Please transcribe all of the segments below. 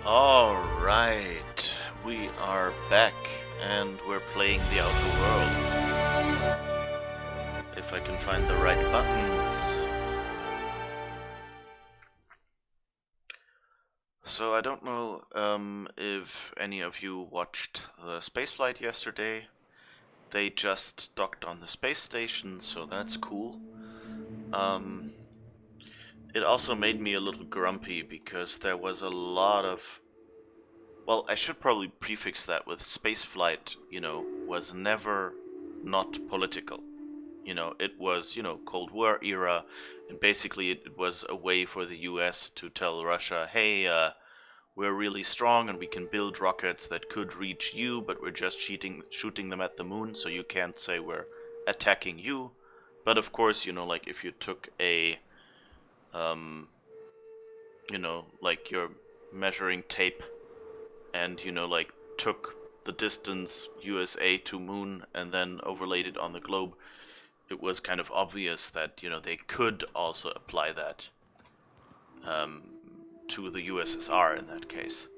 Alright, we are back and we're playing the Outer Worlds. If I can find the right buttons. So I don't know if any of you watched the spaceflight yesterday. They just docked on the space station, so that's cool. It also made me a little grumpy because there was a lot of... Well, I should probably prefix that with spaceflight, was never not political. It was, Cold War era, and basically it was a way for the US to tell Russia, hey, we're really strong and we can build rockets that could reach you, but we're just shooting them at the moon, so you can't say we're attacking you. But of course, like if you took a, like your measuring tape and, like took the distance USA to moon and then overlaid it on the globe, it was kind of obvious that, they could also apply that to the USSR in that case.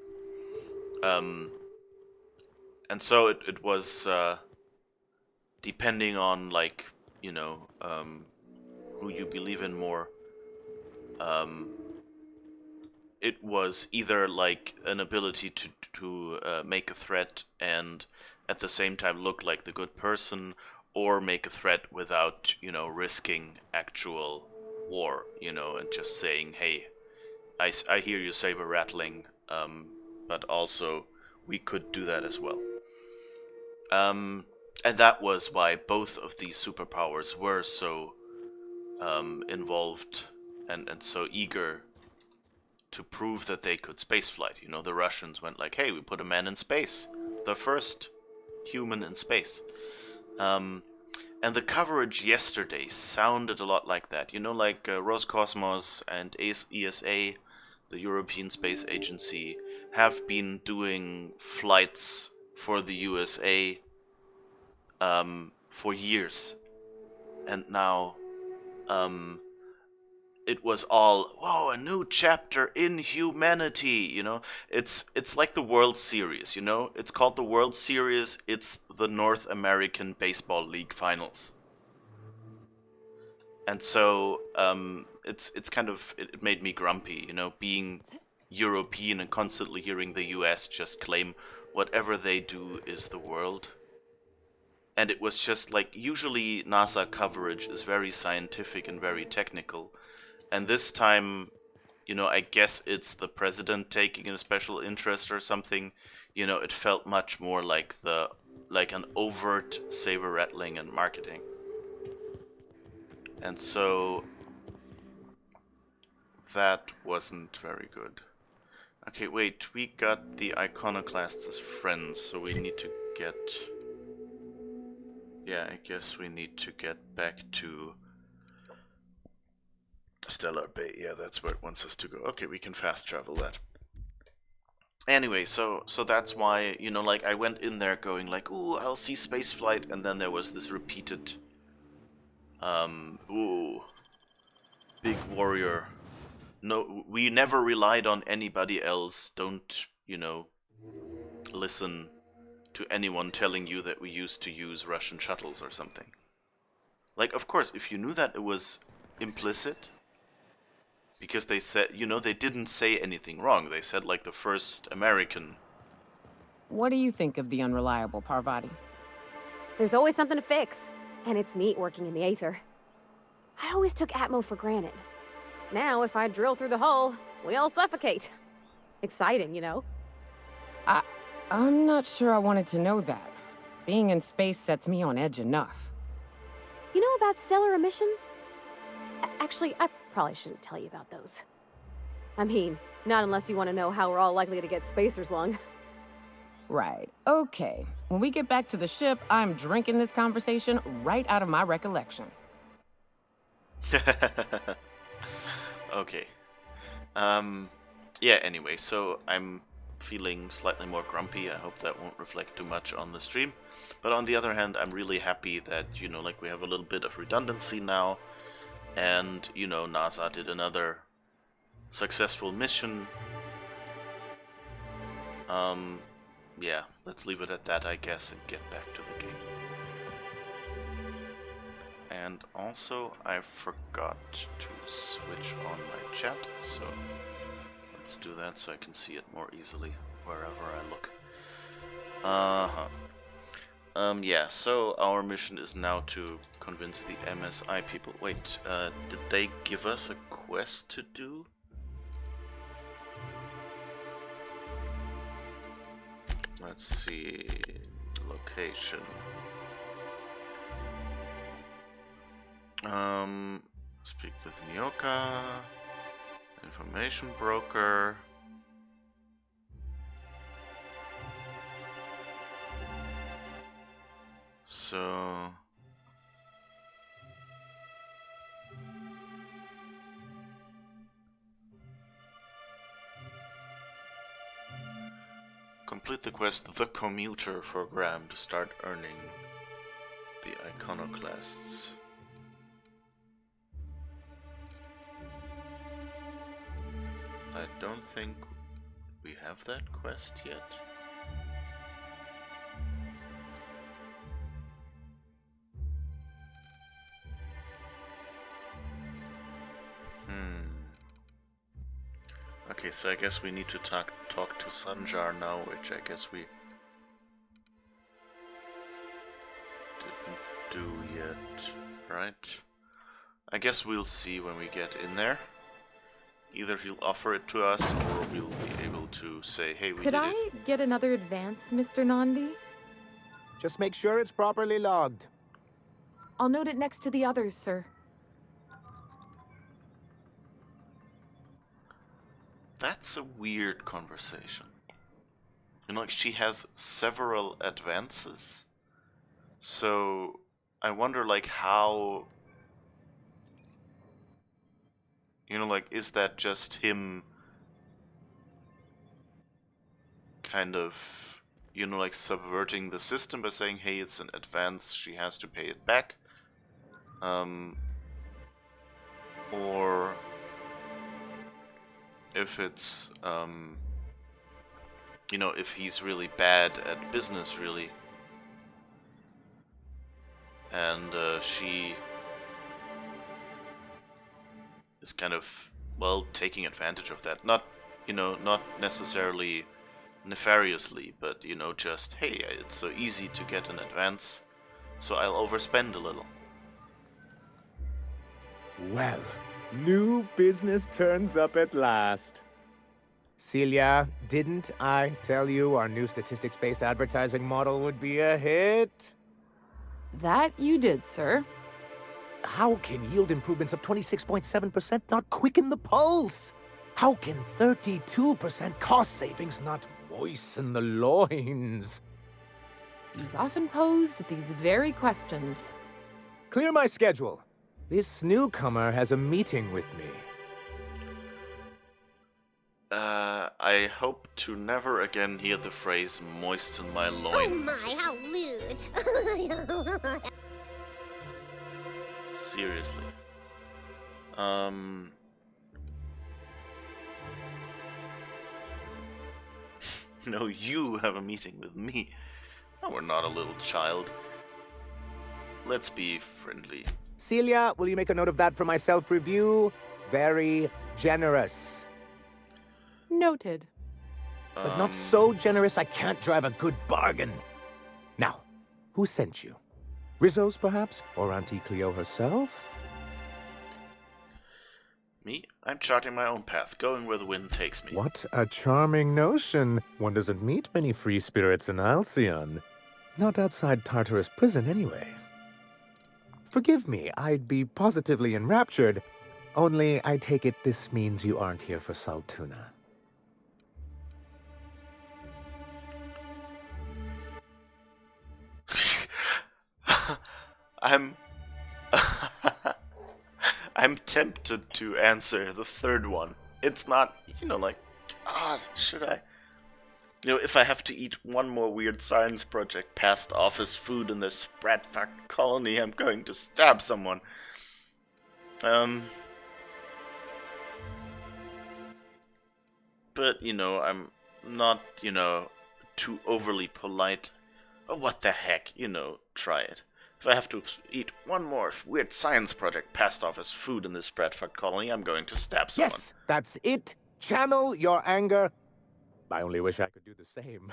And so it was, depending on, like, who you believe in more, it was either like an ability to make a threat and at the same time look like the good person, or make a threat without, risking actual war, and just saying, hey, I hear you saber rattling, but also we could do that as well. And that was why both of these superpowers were so involved and so eager to prove that they could spaceflight. The Russians went like, hey, we put a man in space. The first human in space. And the coverage yesterday sounded a lot like that. Like Roscosmos and ESA, the European Space Agency, have been doing flights for the USA for years. And now it was all, whoa, a new chapter in humanity, It's like the World Series, It's called the World Series. It's the North American Baseball League Finals. And so it's kind of, it made me grumpy, being European and constantly hearing the US just claim whatever they do is the world. And it was just like, usually NASA coverage is very scientific and very technical. And this time, I guess it's the president taking a special interest or something. It felt much more like an overt saber rattling and marketing. And so that wasn't very good. Okay, wait, we got the iconoclasts as friends, so we need to get... Yeah, I guess we need to get back to Stellar Bay. Yeah, that's where it wants us to go. Okay, we can fast travel that. Anyway, so that's why, like, I went in there going like, ooh, I'll see spaceflight, and then there was this repeated, ooh, big warrior. No, we never relied on anybody else. Don't, listen to anyone telling you that we used to use Russian shuttles or something. Like, of course, if you knew that, it was implicit. Because they said, they didn't say anything wrong. They said, like, the first American. What do you think of the unreliable Parvati? There's always something to fix, and it's neat working in the Aether. I always took Atmo for granted. Now, if I drill through the hull, we all suffocate. Exciting, I'm not sure I wanted to know that. Being in space sets me on edge enough. You know about stellar emissions? Actually, I probably shouldn't tell you about those. I mean, not unless you want to know how we're all likely to get spacers lung. Right. Okay. When we get back to the ship, I'm drinking this conversation right out of my recollection. Okay. Yeah, anyway, so I'm feeling slightly more grumpy. I hope that won't reflect too much on the stream. But on the other hand, I'm really happy that, like, we have a little bit of redundancy now. And, NASA did another successful mission. Yeah, let's leave it at that, I guess, and get back to the game. And also, I forgot to switch on my chat, so let's do that so I can see it more easily wherever I look. Yeah, so our mission is now to convince the MSI people. Wait, did they give us a quest to do? Let's see, location. Speak with Nyoka, information broker. So complete the quest The Commuter for Graham to start earning the iconoclasts. I don't think we have that quest yet. Okay, so I guess we need to talk to Sanjar now, which I guess we didn't do yet, right? I guess we'll see when we get in there. Either he'll offer it to us, or we'll be able to say, hey, we Could did I it. get another advance, Mr. Nandi? Just make sure it's properly logged. I'll note it next to the others, sir. That's a weird conversation. You know, like, she has several advances. So, I wonder, like, how... You know, like, is that just him kind of, you know, like, subverting the system by saying, hey, it's an advance, she has to pay it back? Or if it's, you know, if he's really bad at business, really, and she is kind of, well, taking advantage of that. Not, you know, not necessarily nefariously, but, you know, just, hey, it's so easy to get an advance, so I'll overspend a little. Well, new business turns up at last. Celia, didn't I tell you our new statistics-based advertising model would be a hit? That you did, sir. How can yield improvements of 26.7% not quicken the pulse? How can 32% cost savings not moisten the loins? You've often posed these very questions. Clear my schedule. This newcomer has a meeting with me. I hope to never again hear the phrase moisten my loins. Oh my, how lewd! Seriously. No, you have a meeting with me. No, we're not a little child. Let's be friendly. Celia, will you make a note of that for my self-review? Very generous. Noted. But not so generous I can't drive a good bargain. Now, who sent you? Rizzo's, perhaps? Or Auntie Cleo herself? Me? I'm charting my own path, going where the wind takes me. What a charming notion. One doesn't meet many free spirits in Halcyon. Not outside Tartarus prison, anyway. Forgive me, I'd be positively enraptured. Only I take it this means you aren't here for Saltuna. I'm tempted to answer the third one. It's not, you know, like, God, should I? You know, if I have to eat one more weird science project past office food in this sprat-fucked colony, I'm going to stab someone. But, you know, not, you know, too overly polite. Oh, what the heck, you know, try it. If I have to eat one more weird science project passed off as food in this Bradford colony, I'm going to stab someone. Yes, that's it. Channel your anger. I only wish I could do the same.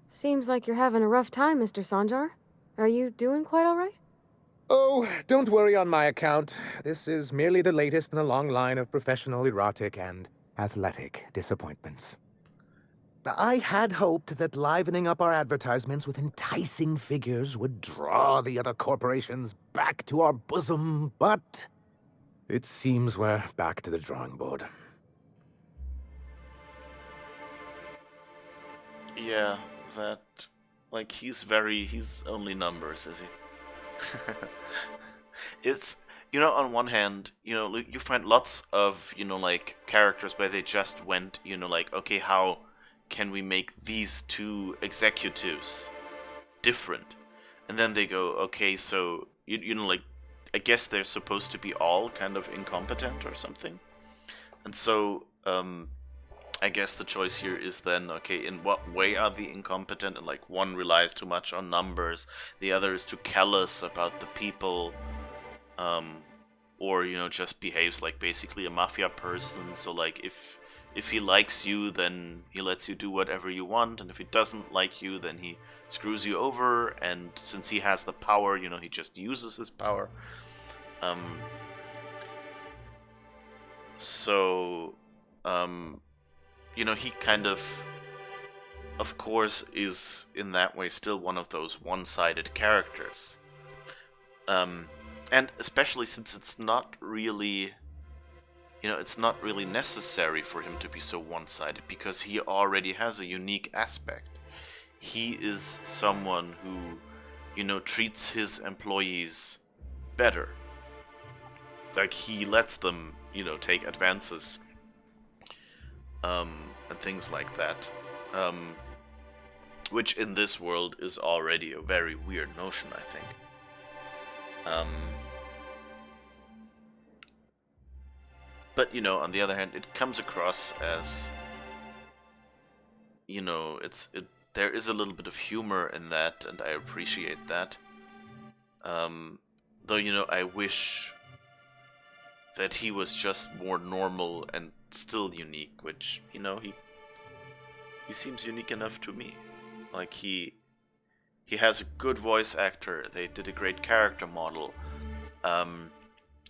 Seems like you're having a rough time, Mr. Sanjar. Are you doing quite all right? Oh, don't worry on my account. This is merely the latest in a long line of professional erotic and athletic disappointments. I had hoped that livening up our advertisements with enticing figures would draw the other corporations back to our bosom, but it seems we're back to the drawing board. Yeah, that... Like, he's only numbers, is he? It's... You know, on one hand, you know, you find lots of, you know, like, characters where they just went, you know, like, okay, how can we make these two executives different? And then they go, okay, so, you know, like, I guess they're supposed to be all kind of incompetent or something. And so, I guess the choice here is then, okay, in what way are they incompetent? And, like, one relies too much on numbers, the other is too callous about the people, or, you know, just behaves like basically a mafia person. So, like, if he likes you, then he lets you do whatever you want, and if he doesn't like you, then he screws you over, and since he has the power, you know, he just uses his power. So, you know, he kind of course, is in that way still one of those one-sided characters. And especially since it's not really, you know, it's not really necessary for him to be so one-sided, because he already has a unique aspect. He is someone who, you know, treats his employees better. Like, he lets them, you know, take advances, and things like that. Which in this world is already a very weird notion, I think. But, you know, on the other hand, it comes across as, you know, there is a little bit of humor in that, and I appreciate that. Though, you know, I wish that he was just more normal and still unique, which, you know, he seems unique enough to me. Like, he has a good voice actor, they did a great character model.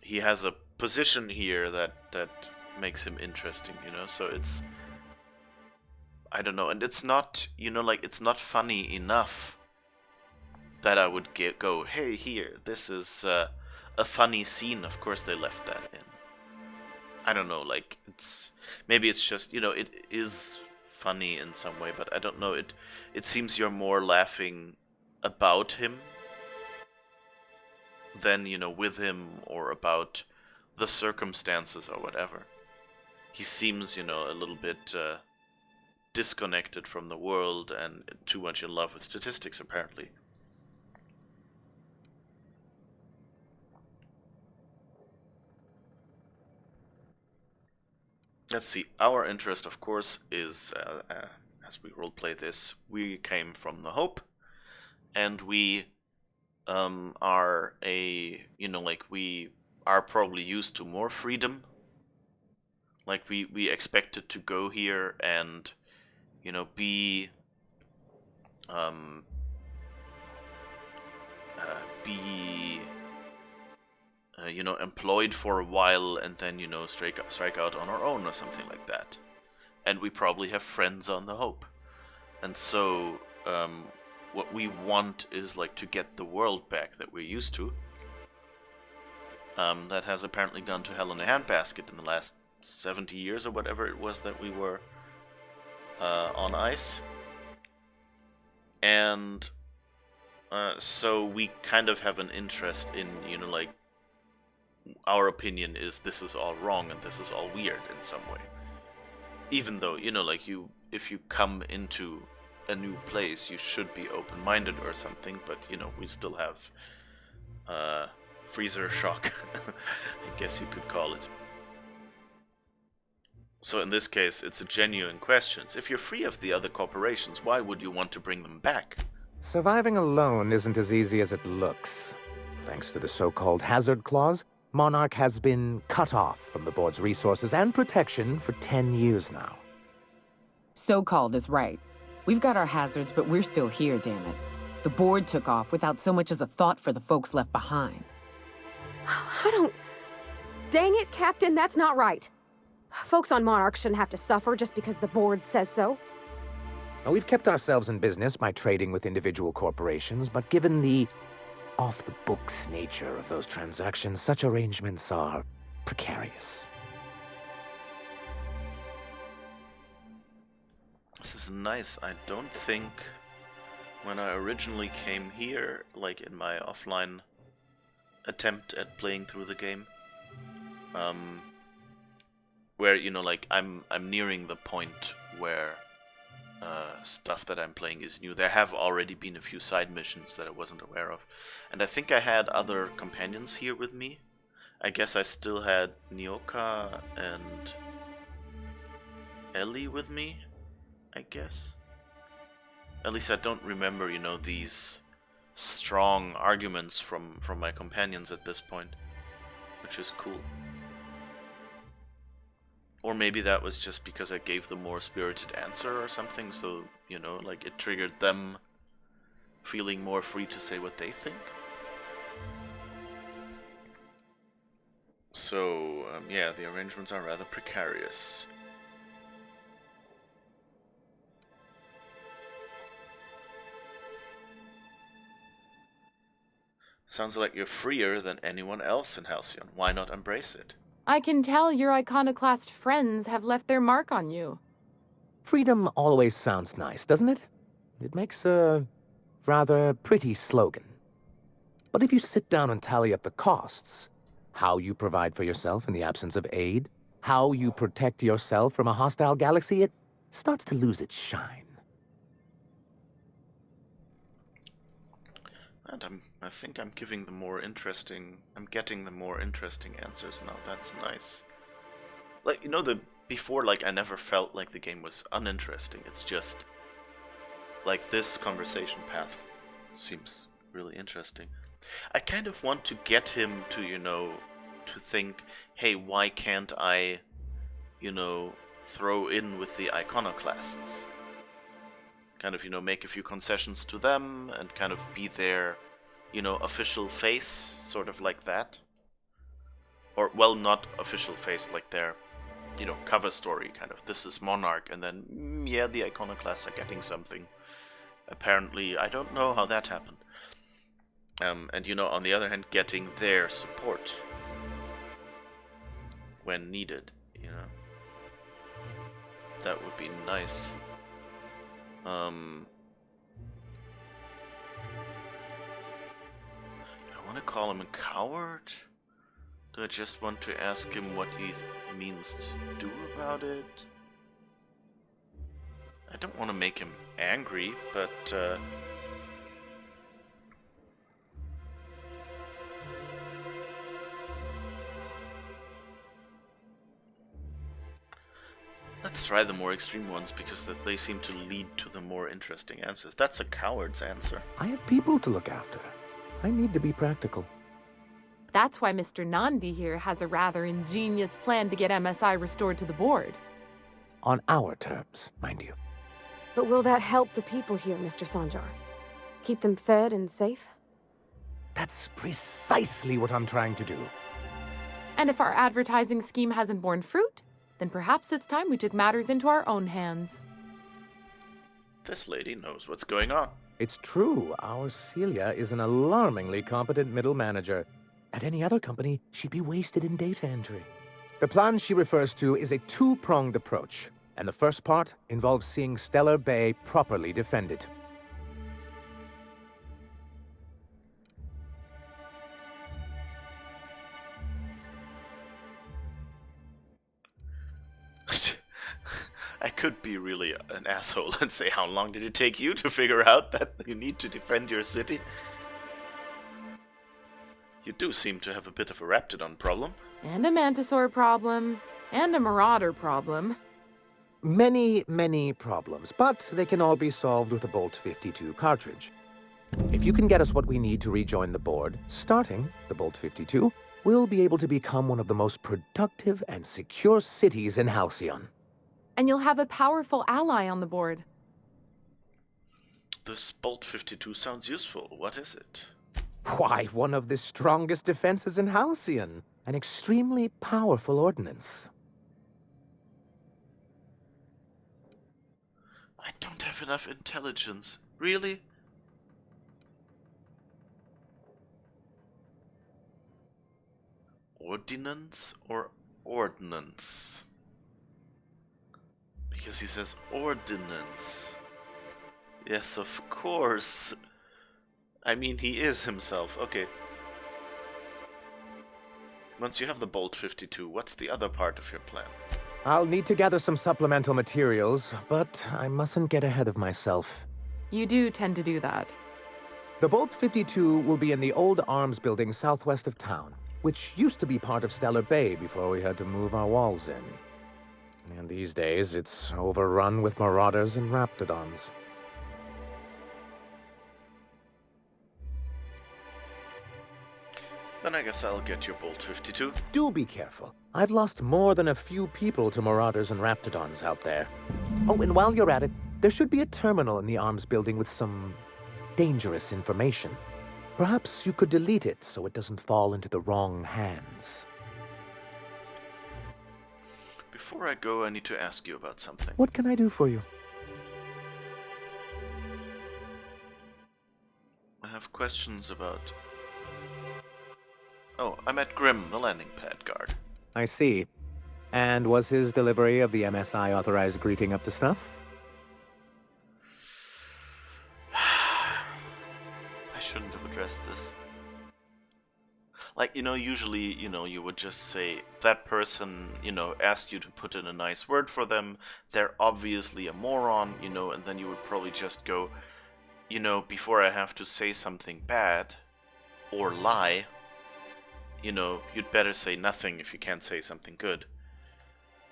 He has a position here that makes him interesting, you know, so it's, I don't know, and it's not, you know, like, it's not funny enough that I would go, hey, here, this is a funny scene. Of course they left that in. I don't know, like, maybe it's just, you know, it is funny in some way, but I don't know, it seems you're more laughing about him than, you know, with him, or about the circumstances or whatever. He seems, you know, a little bit disconnected from the world and too much in love with statistics, apparently. Let's see, our interest, of course, is, as we roleplay this, we came from the Hope, and we are you know, like, we are probably used to more freedom. Like, we expected to go here and, you know, be you know, employed for a while, and then, you know, strike out on our own or something like that. And we probably have friends on the Hope. And so, what we want is, like, to get the world back that we're used to. That has apparently gone to hell in a handbasket in the last 70 years or whatever it was that we were on ice. And so we kind of have an interest in, you know, like, our opinion is this is all wrong and this is all weird in some way. Even though, you know, like, if you come into a new place, you should be open-minded or something, but, you know, we still have freezer shock, I guess you could call it. So in this case, it's a genuine question. If you're free of the other corporations, why would you want to bring them back? Surviving alone isn't as easy as it looks. Thanks to the so-called hazard clause, Monarch has been cut off from the board's resources and protection for 10 years now. So-called is right. We've got our hazards, but we're still here, damn it. The board took off without so much as a thought for the folks left behind. I don't... Dang it, Captain, that's not right. Folks on Monarch shouldn't have to suffer just because the board says so. Now, we've kept ourselves in business by trading with individual corporations, but given the off-the-books nature of those transactions, such arrangements are precarious. This is nice. I don't think when I originally came here, like in my offline attempt at playing through the game, where, you know, like I'm nearing the point where stuff that I'm playing is new. There have already been a few side missions that I wasn't aware of, and I think I had other companions here with me. I guess I still had Nyoka and Ellie with me, I guess. At least I don't remember, you know, these strong arguments from my companions at this point, which is cool. Or maybe that was just because I gave the more spirited answer or something, so, you know, like it triggered them feeling more free to say what they think. So, yeah, the arrangements are rather precarious. Sounds like you're freer than anyone else in Halcyon. Why not embrace it? I can tell your iconoclast friends have left their mark on you. Freedom always sounds nice, doesn't it? It makes a rather pretty slogan. But if you sit down and tally up the costs, how you provide for yourself in the absence of aid, how you protect yourself from a hostile galaxy, it starts to lose its shine. And I think I'm getting the more interesting answers now. That's nice. Like, you know, before, like, I never felt like the game was uninteresting. It's just, like, this conversation path seems really interesting. I kind of want to get him to, you know, to think, hey, why can't I, you know, throw in with the iconoclasts? Kind of, you know, make a few concessions to them and kind of be their, you know, official face, sort of like that. Or, well, not official face, like their, you know, cover story, kind of, this is Monarch, and then, yeah, the iconoclasts are getting something. Apparently, I don't know how that happened. And, you know, on the other hand, getting their support when needed, you know. That would be nice. Do I want to call him a coward? Do I just want to ask him what he means to do about it? I don't want to make him angry, but let's try the more extreme ones, because they seem to lead to the more interesting answers. That's a coward's answer. I have people to look after. I need to be practical. That's why Mr. Nandi here has a rather ingenious plan to get MSI restored to the board. On our terms, mind you. But will that help the people here, Mr. Sanjar? Keep them fed and safe? That's precisely what I'm trying to do. And if our advertising scheme hasn't borne fruit, then perhaps it's time we took matters into our own hands. This lady knows what's going on. It's true, our Celia is an alarmingly competent middle manager. At any other company, she'd be wasted in data entry. The plan she refers to is a two-pronged approach, and the first part involves seeing Stellar Bay properly defended. I could be really an asshole and say, how long did it take you to figure out that you need to defend your city? You do seem to have a bit of a Raptidon problem. And a Mantisaur problem. And a marauder problem. Many, many problems, but they can all be solved with a Bolt 52 cartridge. If you can get us what we need to rejoin the board, starting the Bolt 52, we'll be able to become one of the most productive and secure cities in Halcyon. And you'll have a powerful ally on the board. This Bolt 52 sounds useful. What is it? Why, one of the strongest defenses in Halcyon. An extremely powerful ordnance. I don't have enough intelligence. Really? Ordinance or ordnance? Because he says ordinance. Yes, of course. I mean, he is himself. Okay. Once you have the Bolt 52, what's the other part of your plan? I'll need to gather some supplemental materials, but I mustn't get ahead of myself. You do tend to do that. The Bolt 52 will be in the old arms building southwest of town, which used to be part of Stellar Bay before we had to move our walls in. And these days, it's overrun with marauders and raptidons. Then I guess I'll get your Bolt 52. Do be careful. I've lost more than a few people to marauders and raptidons out there. Oh, and while you're at it, there should be a terminal in the arms building with some dangerous information. Perhaps you could delete it so it doesn't fall into the wrong hands. Before I go, I need to ask you about something. What can I do for you? I have questions about... Oh, I met Grim, the landing pad guard. I see. And was his delivery of the MSI authorized greeting up to snuff? I shouldn't have addressed this. Like, usually, you would just say, that person, asked you to put in a nice word for them, they're obviously a moron, and then you would probably just go, before I have to say something bad, or lie, you'd better say nothing if you can't say something good.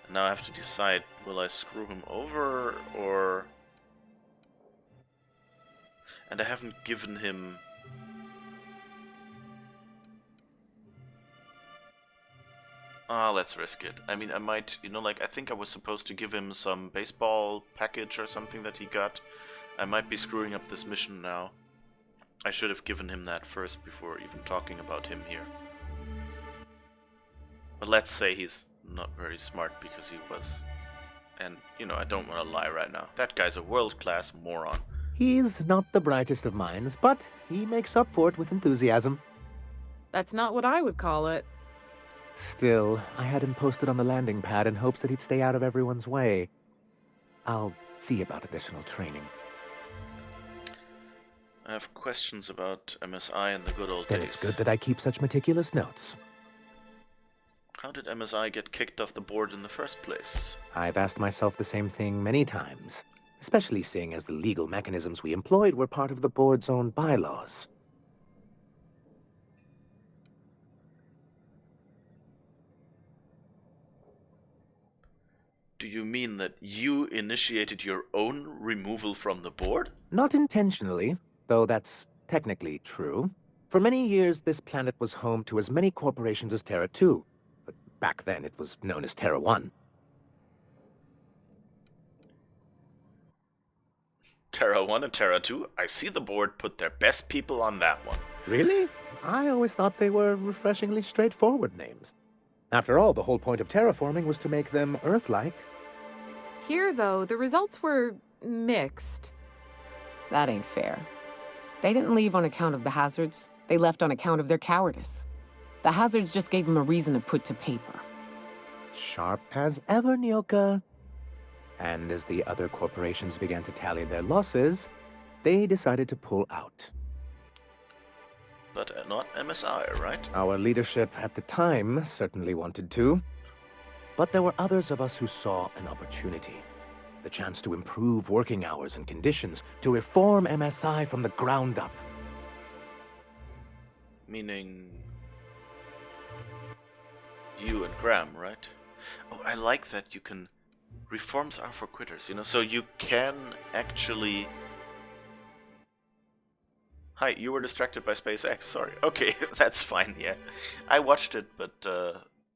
And now I have to decide, will I screw him over, or... And I haven't given him... let's risk it. I mean, I might, I think I was supposed to give him some baseball package or something that he got. I might be screwing up this mission now. I should have given him that first before even talking about him here. But let's say he's not very smart because he was. And, I don't want to lie right now. That guy's a world-class moron. He's not the brightest of minds, but he makes up for it with enthusiasm. That's not what I would call it. Still, I had him posted on the landing pad in hopes that he'd stay out of everyone's way. I'll see about additional training. I have questions about MSI and the good old Then days. it's good that I keep such meticulous notes. How did MSI get kicked off the board in the first place? I've asked myself the same thing many times, especially seeing as the legal mechanisms we employed were part of the board's own bylaws. Do you mean that you initiated your own removal from the board? Not intentionally, though that's technically true. For many years, this planet was home to as many corporations as Terra 2. But back then, it was known as Terra 1. Terra 1 and Terra 2? I see the board put their best people on that one. Really? I always thought they were refreshingly straightforward names. After all, the whole point of terraforming was to make them Earth-like. Here, though, the results were mixed. That ain't fair. They didn't leave on account of the hazards. They left on account of their cowardice. The hazards just gave them a reason to put to paper. Sharp as ever, Nyoka. And as the other corporations began to tally their losses, they decided to pull out. But not MSI, right? Our leadership at the time certainly wanted to. But there were others of us who saw an opportunity. The chance to improve working hours and conditions, to reform MSI from the ground up. Meaning... you and Graham, right? Oh, I like that you can... Reforms are for quitters, you know, so you can actually... Hi, you were distracted by SpaceX, sorry. Okay, that's fine, yeah. I watched it, but,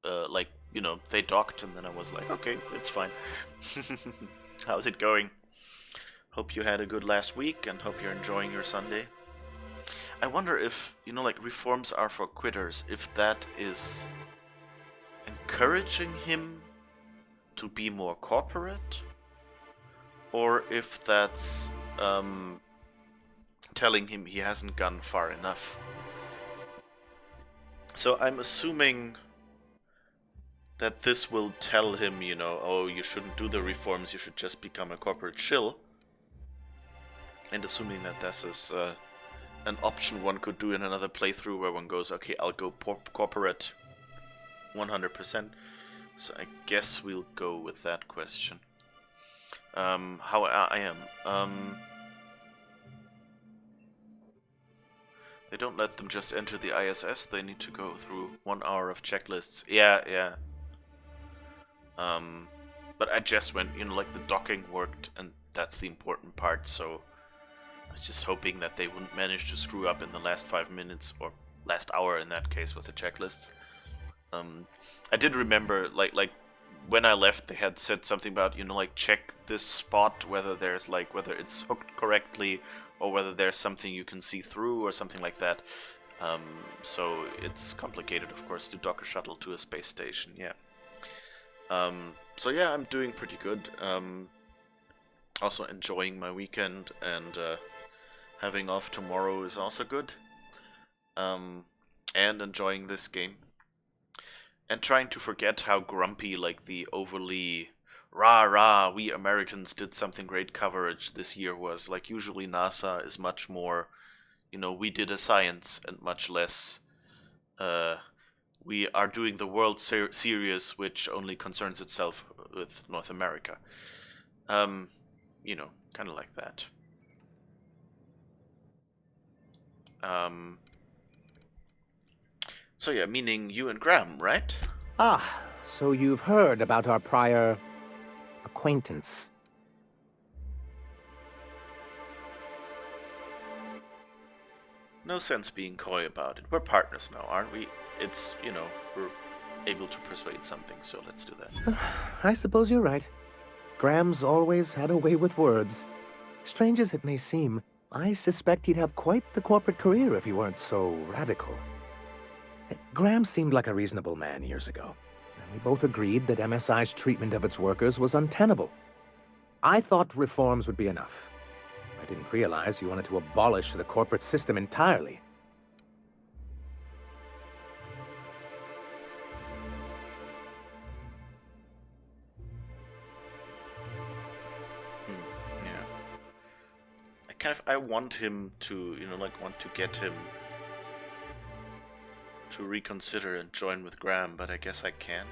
like, you know, they docked, and then I was like, okay, it's fine. How's it going? Hope you had a good last week, and hope you're enjoying your Sunday. I wonder if, you know, like, reforms are for quitters, if that is encouraging him to be more corporate, or if that's, telling him he hasn't gone far enough. So I'm assuming that this will tell him, you know, oh, you shouldn't do the reforms, you should just become a corporate shill. And assuming that this is an option one could do in another playthrough where one goes, okay, I'll go corporate 100%. So I guess we'll go with that question. How I am. They don't let them just enter the ISS, they need to go through 1 hour of checklists. Yeah. But I just went, you know, like the docking worked, and that's the important part, so I was just hoping that they wouldn't manage to screw up in the last 5 minutes, or last hour in that case, with the checklists. I did remember, like when I left, they had said something about, you know, like check this spot, whether there's like, whether it's hooked correctly, or whether there's something you can see through, or something like that. So it's complicated, of course, to dock a shuttle to a space station, yeah. So yeah, I'm doing pretty good. Also enjoying my weekend, and having off tomorrow is also good. And enjoying this game. And trying to forget how grumpy, like, the overly rah, we Americans did something great coverage this year was. Like, usually NASA is much more, you know, we did a science, and much less, we are doing the World Series, which only concerns itself with North America. You know, kind of like that. So yeah, meaning you and Graham, right? Ah, so you've heard about our prior acquaintance. No sense being coy about it. We're partners now, aren't we? It's, you know, we're able to persuade something, so let's do that. I suppose you're right. Graham's always had a way with words. Strange as it may seem, I suspect he'd have quite the corporate career if he weren't so radical. Graham seemed like a reasonable man years ago, and we both agreed that MSI's treatment of its workers was untenable. I thought reforms would be enough. I didn't realize you wanted to abolish the corporate system entirely. Yeah. I want him to, you know, like, want to get him to reconsider and join with Graham, but I guess I can't.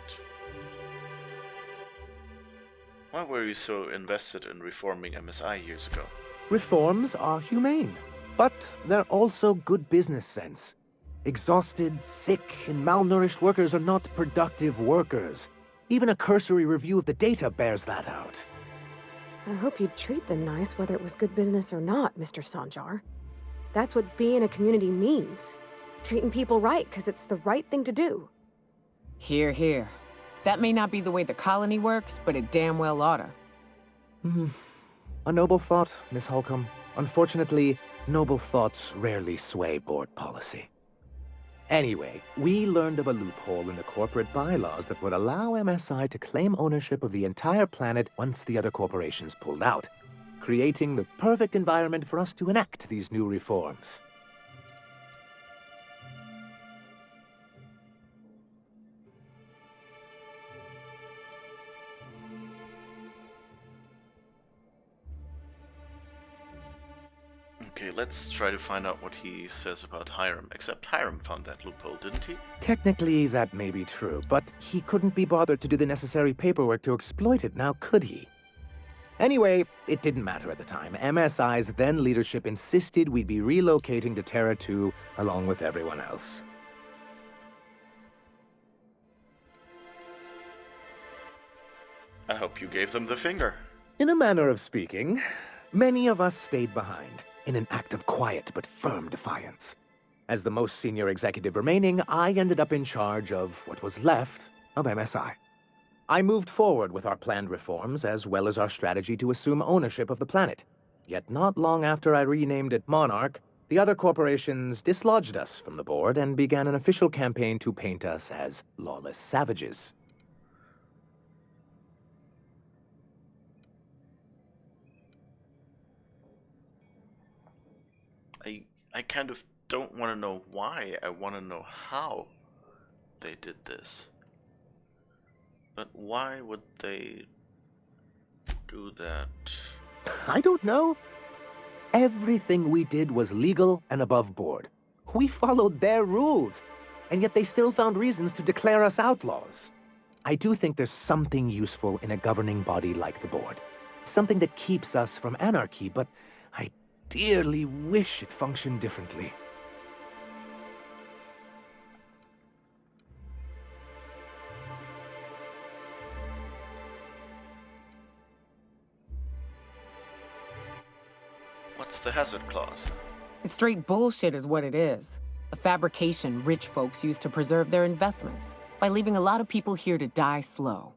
Why were you so invested in reforming MSI years ago? Reforms are humane, but they're also good business sense. Exhausted, sick, and malnourished workers are not productive workers. Even a cursory review of the data bears that out. I hope you'd treat them nice whether it was good business or not, Mr. Sanjar. That's what being a community means. Treating people right because it's the right thing to do. Here, here. That may not be the way the colony works, but it damn well oughta. A noble thought, Miss Holcomb. Unfortunately, noble thoughts rarely sway board policy. Anyway, we learned of a loophole in the corporate bylaws that would allow MSI to claim ownership of the entire planet once the other corporations pulled out, creating the perfect environment for us to enact these new reforms. Okay, let's try to find out what he says about Hiram. Except Hiram found that loophole, didn't he? Technically, that may be true, but he couldn't be bothered to do the necessary paperwork to exploit it, now could he? Anyway, it didn't matter at the time. MSI's then leadership insisted we'd be relocating to Terra 2 along with everyone else. I hope you gave them the finger. In a manner of speaking, many of us stayed behind in an act of quiet but firm defiance. As the most senior executive remaining, I ended up in charge of what was left of MSI. I moved forward with our planned reforms as well as our strategy to assume ownership of the planet. Yet not long after I renamed it Monarch, the other corporations dislodged us from the board and began an official campaign to paint us as lawless savages. I kind of don't want to know why. I want to know how they did this. But why would they do that? I don't know. Everything we did was legal and above board. We followed their rules, and yet they still found reasons to declare us outlaws. I do think there's something useful in a governing body like the board. Something that keeps us from anarchy, but I dearly wish it functioned differently. What's the hazard clause? It's straight bullshit is what it is. A fabrication rich folks use to preserve their investments by leaving a lot of people here to die slow.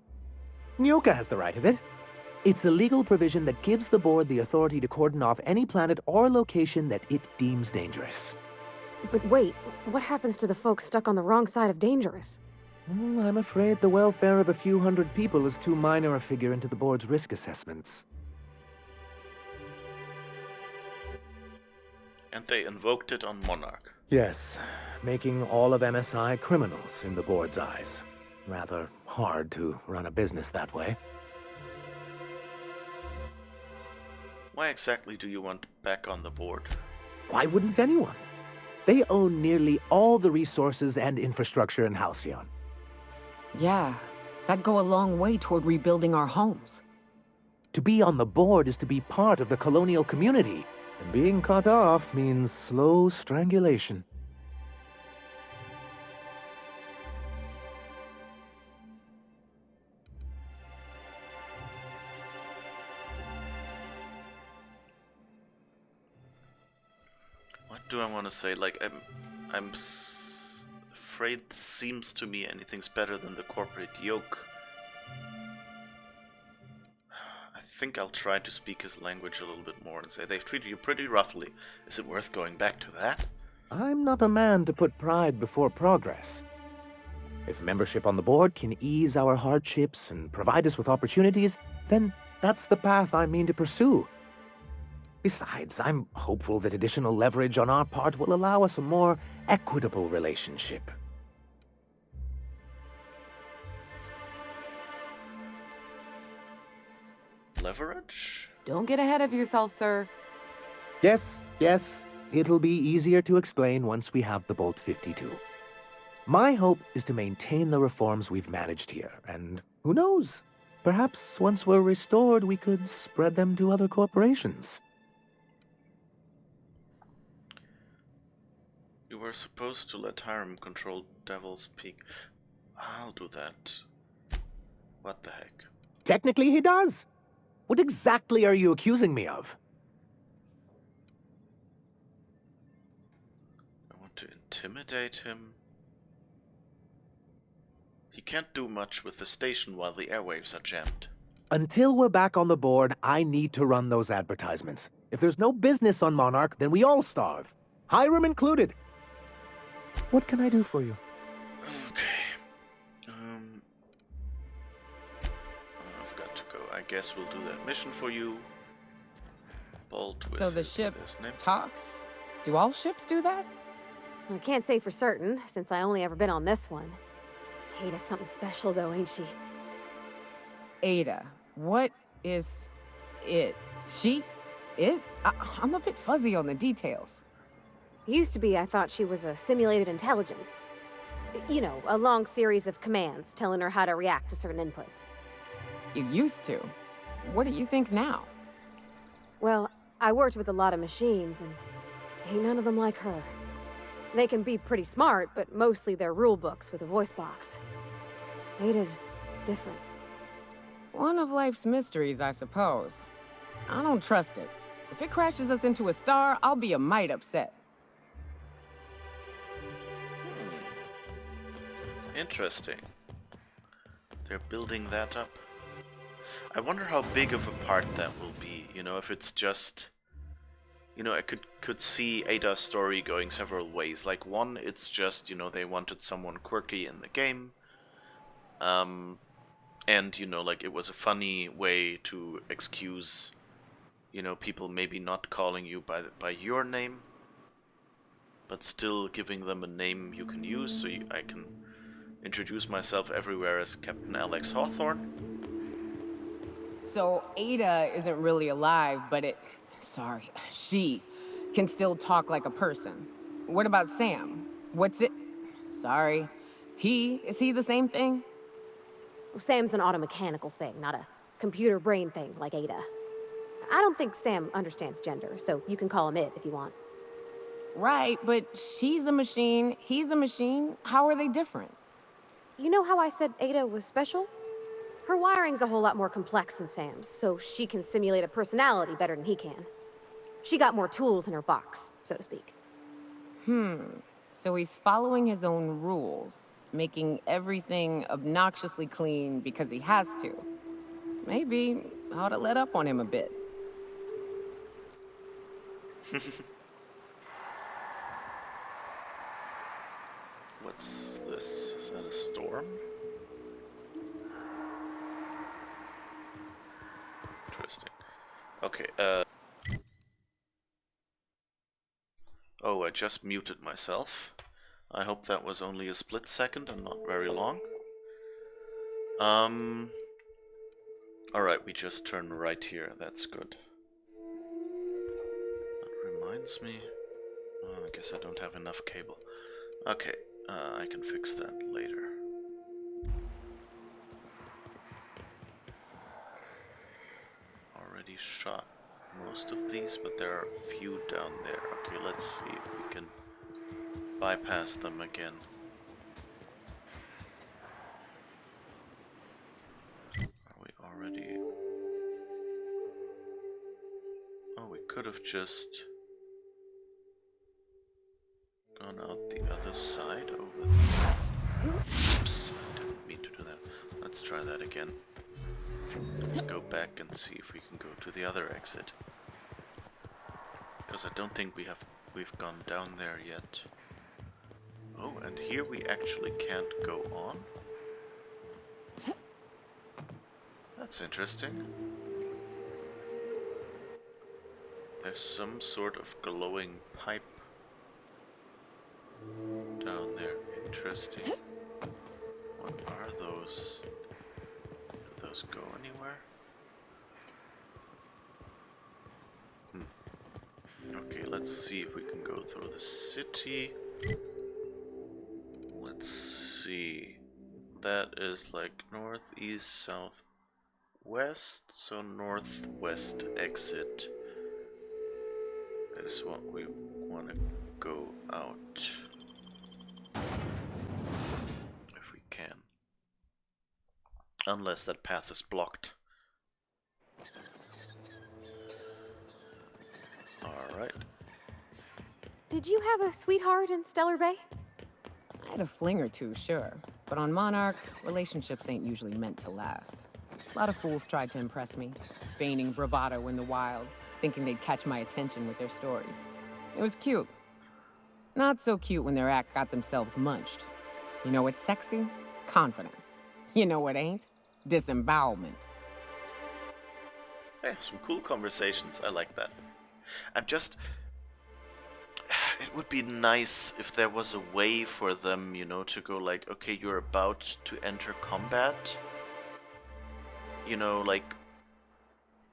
Nyoka has the right of it. It's a legal provision that gives the board the authority to cordon off any planet or location that it deems dangerous. But wait, what happens to the folks stuck on the wrong side of dangerous? Well, I'm afraid the welfare of a few hundred people is too minor a figure into the board's risk assessments. And they invoked it on Monarch. Yes, making all of MSI criminals in the board's eyes. Rather hard to run a business that way. Why exactly do you want back on the board? Why wouldn't anyone? They own nearly all the resources and infrastructure in Halcyon. Yeah, that'd go a long way toward rebuilding our homes. To be on the board is to be part of the colonial community, and being cut off means slow strangulation. What do I want to say? Like, I'm afraid this seems to me anything's better than the corporate yoke. I think I'll try to speak his language a little bit more and say they've treated you pretty roughly. Is it worth going back to that? I'm not a man to put pride before progress. If membership on the board can ease our hardships and provide us with opportunities, then that's the path I mean to pursue. Besides, I'm hopeful that additional leverage on our part will allow us a more equitable relationship. Leverage? Don't get ahead of yourself, sir. Yes, it'll be easier to explain once we have the Bolt 52. My hope is to maintain the reforms we've managed here, and who knows? Perhaps once we're restored, we could spread them to other corporations. You were supposed to let Hiram control Devil's Peak. I'll do that. What the heck? Technically, he does. What exactly are you accusing me of? I want to intimidate him. He can't do much with the station while the airwaves are jammed. Until we're back on the board, I need to run those advertisements. If there's no business on Monarch, then we all starve. Hiram included. What can I do for you? Okay. I've got to go. I guess we'll do that mission for you. Bolt with So the ship his name. talks? Do all ships do that? I can't say for certain, since I only ever been on this one. Ada's something special, though, ain't she? Ada, what is it? She? It? I'm a bit fuzzy on the details. Used to be, I thought she was a simulated intelligence. You know, a long series of commands telling her how to react to certain inputs. You used to. What do you think now? Well, I worked with a lot of machines, and ain't none of them like her. They can be pretty smart, but mostly they're rule books with a voice box. Ada's different. One of life's mysteries, I suppose. I don't trust it. If it crashes us into a star, I'll be a mite upset. Interesting. They're building that up. I wonder how big of a part that will be. You know, if it's just... You know, I could see Ada's story going several ways. Like, one, it's just, you know, they wanted someone quirky in the game. And, you know, like, it was a funny way to excuse, you know, people maybe not calling you by your name, but still giving them a name you can use, so I can introduce myself everywhere as Captain Alex Hawthorne. So Ada isn't really alive, but she can still talk like a person. What about Sam? Is he the same thing? Well, Sam's an automechanical thing, not a computer brain thing like Ada. I don't think Sam understands gender, so you can call him it if you want. Right, but she's a machine, he's a machine. How are they different? You know how I said Ada was special? Her wiring's a whole lot more complex than Sam's, so she can simulate a personality better than he can. She got more tools in her box, so to speak. So he's following his own rules, making everything obnoxiously clean because he has to. Maybe I ought to let up on him a bit. What's this? Is that a storm? Interesting. Okay, oh, I just muted myself. I hope that was only a split second and not very long. Alright, we just turn right here, that's good. That reminds me... I guess I don't have enough cable. Okay, I can fix that later. Already shot most of these, but there are a few down there. Okay, let's see if we can bypass them again. Are we already... Oh, we could have just gone out the other side over there. Oops, I didn't mean to do that. Let's try that again. Let's go back and see if we can go to the other exit. Because I don't think we've gone down there yet. Oh, and here we actually can't go on. That's interesting. There's some sort of glowing pipe down there. Interesting. What are those? Do those go anywhere? Okay, let's see if we can go through the city. Let's see. That is like northeast, southwest, so northwest exit is what we want to go out. If we can. Unless that path is blocked. Alright. Did you have a sweetheart in Stellar Bay? I had a fling or two, sure. But on Monarch, relationships ain't usually meant to last. A lot of fools tried to impress me, feigning bravado in the wilds, thinking they'd catch my attention with their stories. It was cute. Not so cute when their act got themselves munched. You know what's sexy? Confidence. You know what ain't? Disembowelment. Hey, some cool conversations. I like that. I'm just... It would be nice if there was a way for them, you know, to go like, okay, you're about to enter combat. You know, like,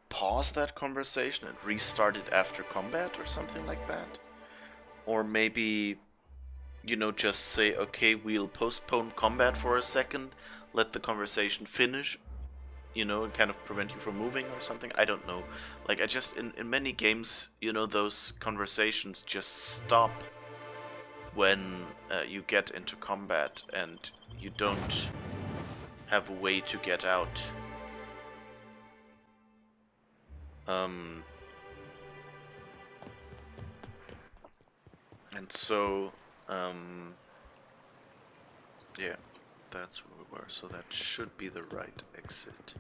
pause that conversation and restart it after combat or something like that. Or maybe, you know, just say, okay, we'll postpone combat for a second, let the conversation finish, you know, and kind of prevent you from moving or something. I don't know. Like, I just, in many games, you know, those conversations just stop when you get into combat and you don't have a way to get out. Um, and so, yeah, that's where we were. So that should be the right exit.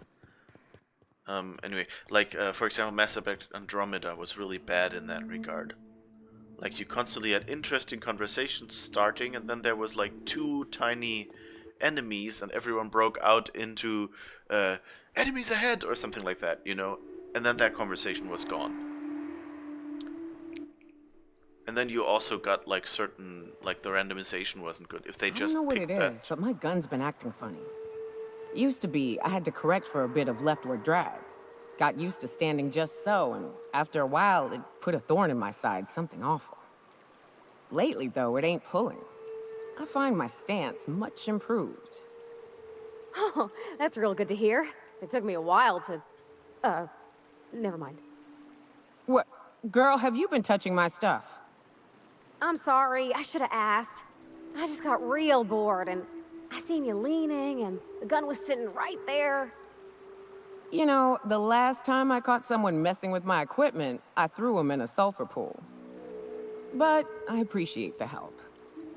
Anyway, like, for example, Mass Effect Andromeda was really bad in that regard. Like, you constantly had interesting conversations starting, and then there was like two tiny enemies, and everyone broke out into enemies ahead or something like that, you know? And then that conversation was gone. And then you also got like certain, like the randomization wasn't good. If they I don't just know what picked it that. is, but my gun's been acting funny. Used to be, I had to correct for a bit of leftward drag. Got used to standing just so, and after a while, it put a thorn in my side, something awful. Lately, though, it ain't pulling. I find my stance much improved. Oh, that's real good to hear. It took me a while to, never mind. What? Girl, have you been touching my stuff? I'm sorry, I should have asked. I just got real bored, and I seen you leaning, and the gun was sitting right there. You know, the last time I caught someone messing with my equipment, I threw him in a sulfur pool. But I appreciate the help.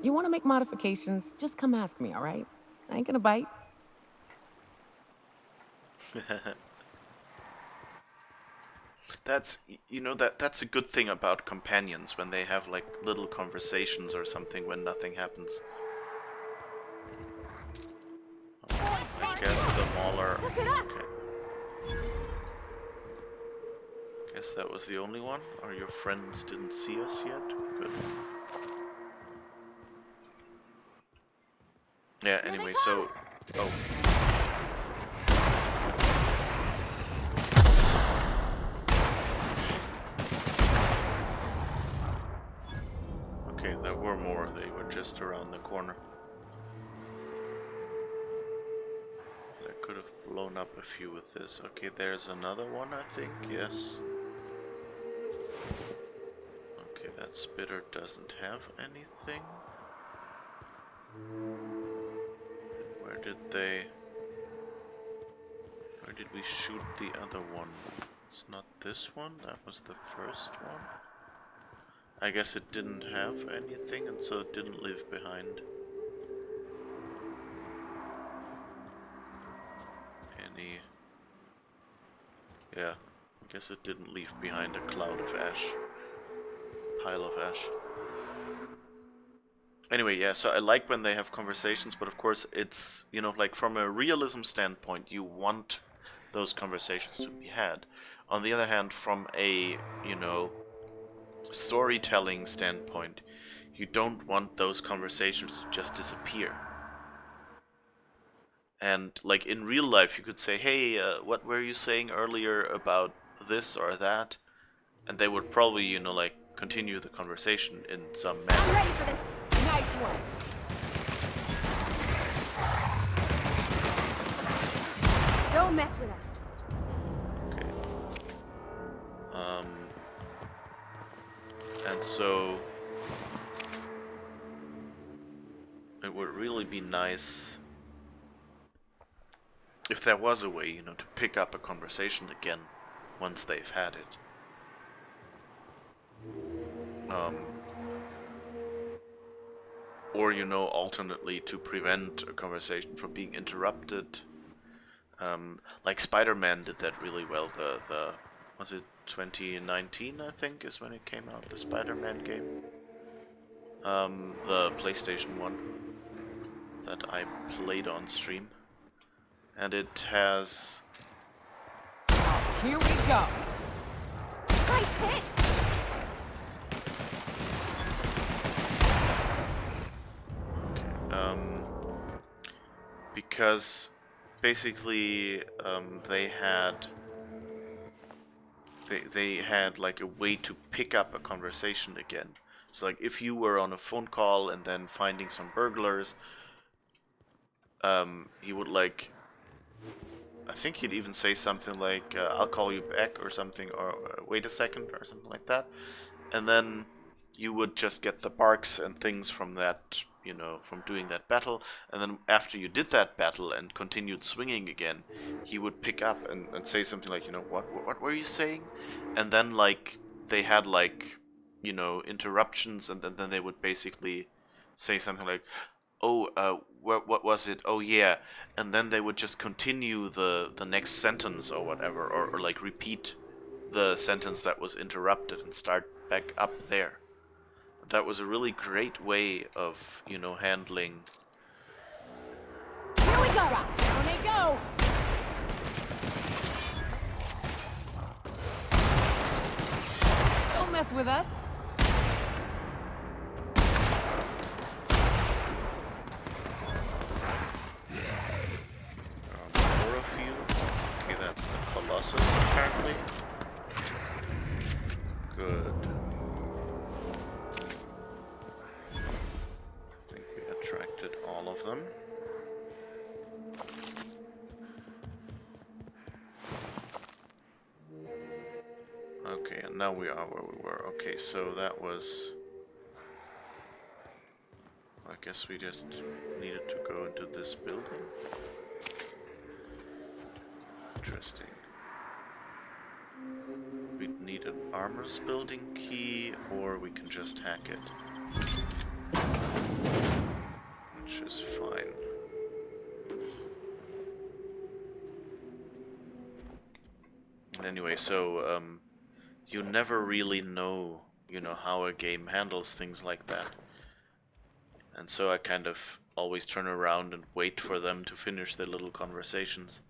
You want to make modifications, just come ask me, all right? I ain't gonna bite. That's, you know, that's a good thing about companions when they have like little conversations or something when nothing happens. I guess the Mauler. Look at us! Guess that was the only one? Or your friends didn't see us yet? Good. Yeah, anyway, so... Oh. Okay, there were more. They were just around the corner. I could have blown up a few with this. Okay, there's another one, I think. Yes. Okay, that spitter doesn't have anything. Where did we shoot the other one? It's not this one, that was the first one. I guess it didn't have anything and so it didn't leave behind any... Yeah, I guess it didn't leave behind a cloud of ash. Pile of ash. Anyway, yeah, so I like when they have conversations, but of course it's, you know, like from a realism standpoint, you want those conversations to be had. On the other hand, from a, you know, storytelling standpoint, you don't want those conversations to just disappear. And like in real life, you could say, hey, what were you saying earlier about this or that? And they would probably, you know, like continue the conversation in some manner. I'm ready for this. Nice one. Don't mess with us. Okay. And so it would really be nice if there was a way, you know, to pick up a conversation again once they've had it. Or, you know, alternately to prevent a conversation from being interrupted. Like Spider-Man did that really well. The was it 2019, I think, is when it came out, the Spider-Man game. The PlayStation 1 that I played on stream. And it has... Here we go. Nice hit! Because basically they had like a way to pick up a conversation again. So like if you were on a phone call and then finding some burglars, he would like, I think he'd even say something like, I'll call you back or something, or wait a second or something like that. And then you would just get the barks and things from that you know, from doing that battle, and then after you did that battle and continued swinging again, he would pick up and say something like, you know, what were you saying? And then like they had like, you know, interruptions, and then they would basically say something like, oh, what was it? Oh yeah, and then they would just continue the next sentence or whatever, or like repeat the sentence that was interrupted and start back up there. That was a really great way of, you know, handling. Here we go! Down they go! Don't mess with us! More of you. Okay, that's the Colossus apparently. Good. I think we attracted all of them. Okay, and now we are where we were. Okay, so that was... I guess we just needed to go into this building. Interesting. We need an armor's building key, or we can just hack it. Which is fine. Anyway, so, you never really know, you know, how a game handles things like that. And so I kind of always turn around and wait for them to finish their little conversations.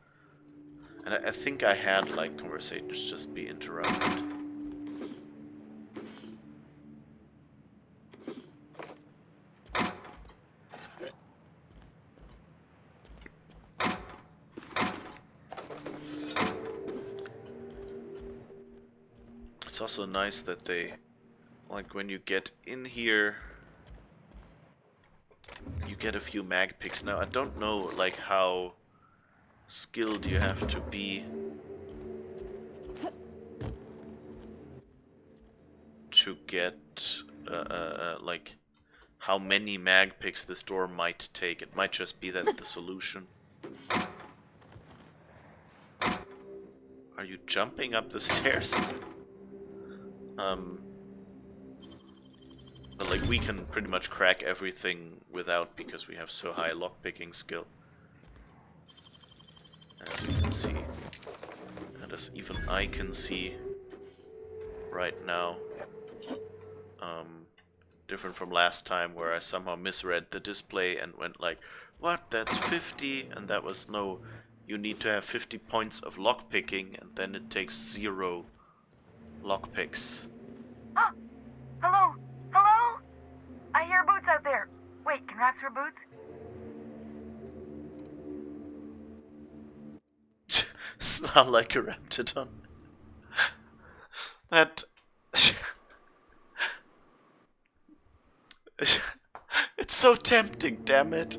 And I think I had, like, conversations just be interrupted. It's also nice that they, like, when you get in here, you get a few mag picks. Now, I don't know, like, how skilled you have to be to get, like, how many mag picks this door might take. It might just be that the solution. Are you jumping up the stairs? But like we can pretty much crack everything without, because we have so high lockpicking skill. As you can see. And as even I can see right now. Different from last time where I somehow misread the display and went like, what, that's 50? And that was no, you need to have 50 points of lockpicking and then it takes 0 lockpicks. Oh, hello, hello? I hear boots out there. Wait, can rats hear boots? It's not like a Raptidon. That... It's so tempting, damn it.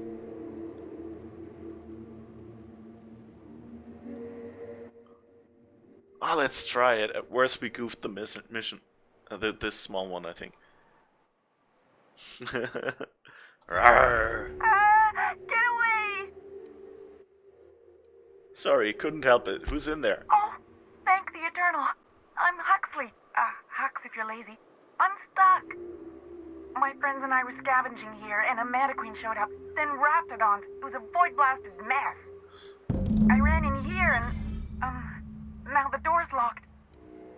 Oh, let's try it. At worst, we goofed the mission. This small one, I think. Rawr. Get away! Sorry, couldn't help it. Who's in there? Oh, thank the Eternal. I'm Huxley. Hux if you're lazy. I'm stuck. My friends and I were scavenging here, and a Mantiqueen showed up. Then Raptidons. It was a void-blasted mess. I ran in here, and, now the door's locked.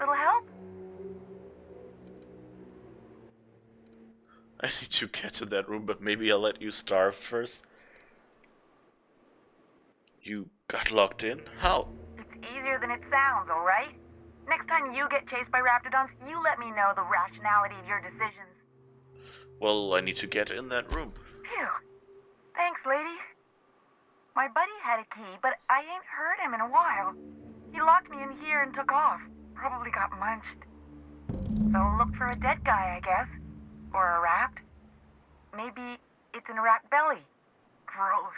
Little help? I need to get to that room, but maybe I'll let you starve first. You got locked in? How? It's easier than it sounds, alright? Next time you get chased by Raptidons, you let me know the rationality of your decisions. Well, I need to get in that room. Phew. Thanks, lady. My buddy had a key, but I ain't heard him in a while. He locked me in here and took off. Probably got munched. So look for a dead guy, I guess. Or a rat. Maybe it's in a rat belly. Gross.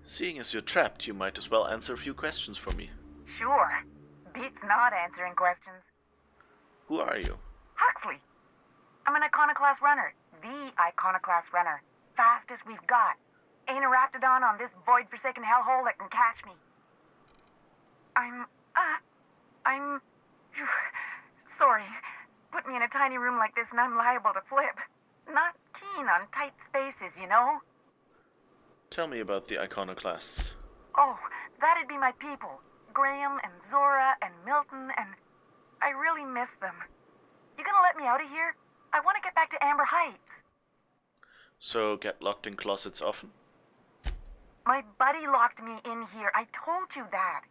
Seeing as you're trapped, you might as well answer a few questions for me. Sure. Be beats not answering questions. Who are you? Huxley. I'm an iconoclast runner. The iconoclast runner. Fastest we've got. Ain't a raptidon on this void-forsaken hellhole that can catch me. I'm sorry. Put me in a tiny room like this and I'm liable to flip. Not keen on tight spaces, you know? Tell me about the iconoclasts. Oh, that'd be my people. Graham and Zora and Milton and... I really miss them. You gonna let me out of here? I want to get back to Amber Heights. So, get locked in closets often? My buddy locked me in here. I told you that.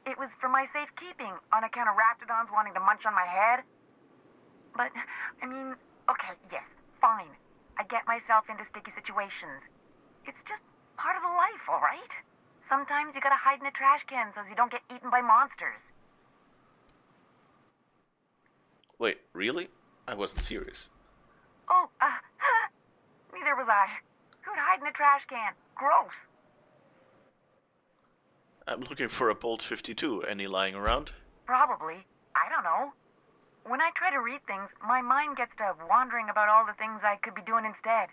It was for my safekeeping, on account of raptidons wanting to munch on my head. But, I mean, okay, yes, fine. I get myself into sticky situations. It's just part of the life, all right? Sometimes you gotta hide in a trash can so you don't get eaten by monsters. Wait, really? I wasn't serious. Oh, neither was I. Who'd hide in a trash can? Gross. I'm looking for a Bolt 52. Any lying around? Probably. I don't know. When I try to read things, my mind gets to wandering about all the things I could be doing instead.